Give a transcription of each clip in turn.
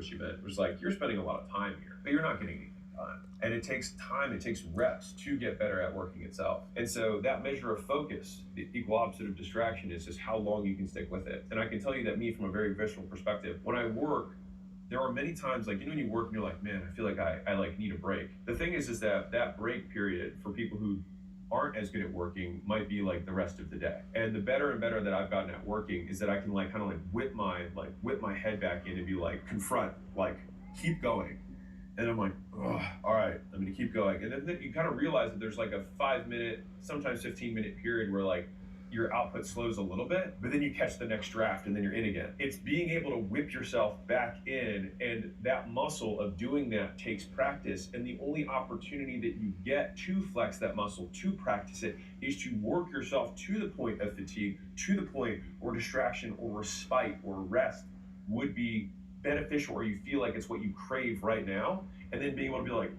with you, but it was like, you're spending a lot of time here, but you're not getting anything done. And it takes time, it takes reps to get better at working itself. And so that measure of focus, the equal opposite of distraction, is just how long you can stick with it. And I can tell you that me, from a very visceral perspective, when I work, there are many times, like, when you work and you're like, man, I feel like I like need a break. The thing is that that break period for people who aren't as good at working might be like the rest of the day. And the better and better that I've gotten at working is that I can like kind of like whip my head back in and be like, confront, like, keep going. And I'm like, oh, all right, I'm gonna keep going. And then you kind of realize that there's like a 5 minute, sometimes 15-minute period where like your output slows a little bit, but then you catch the next draft and then you're in again. It's being able to whip yourself back in, and that muscle of doing that takes practice. And the only opportunity that you get to flex that muscle, to practice it, is to work yourself to the point of fatigue, to the point where distraction or respite or rest would be beneficial, or you feel like it's what you crave right now, and then being able to be like,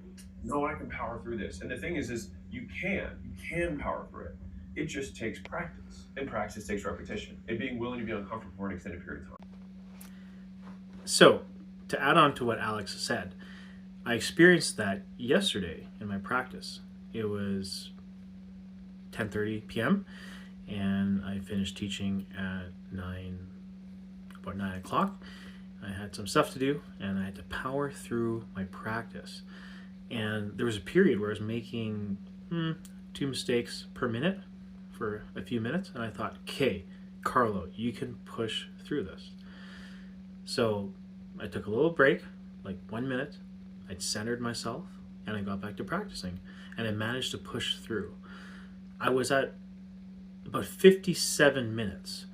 no, I can power through this. And the thing is you can power through it. It just takes practice, and practice takes repetition, and being willing to be uncomfortable for an extended period of time. So, to add on to what Alex said, I experienced that yesterday in my practice. It was 10:30 p.m. and I finished teaching at about 9 o'clock. I had some stuff to do, and I had to power through my practice. And there was a period where I was making 2 mistakes per minute for a few minutes, and I thought, okay, Carlo, you can push through this. So I took a little break, like 1 minute. I centered myself, and I got back to practicing, and I managed to push through. I was at about 57 minutes,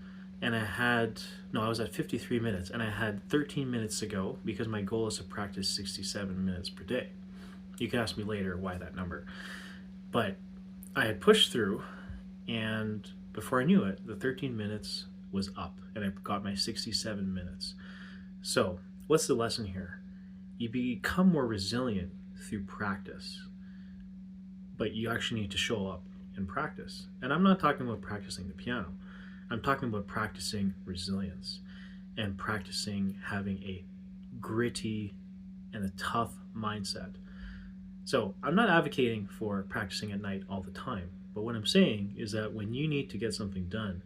and I was at 53 minutes, and I had 13 minutes to go, because my goal is to practice 67 minutes per day. You can ask me later why that number. But I had pushed through, and before I knew it, the 13 minutes was up, and I got my 67 minutes. So, what's the lesson here? You become more resilient through practice, but you actually need to show up and practice. And I'm not talking about practicing the piano. I'm talking about practicing resilience and practicing having a gritty and a tough mindset. So I'm not advocating for practicing at night all the time, but what I'm saying is that when you need to get something done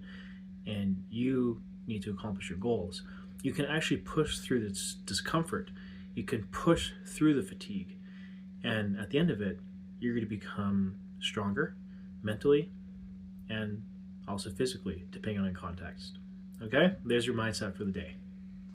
and you need to accomplish your goals, you can actually push through this discomfort. You can push through the fatigue. And at the end of it, you're going to become stronger mentally and also physically, depending on the context. Okay? There's your mindset for the day.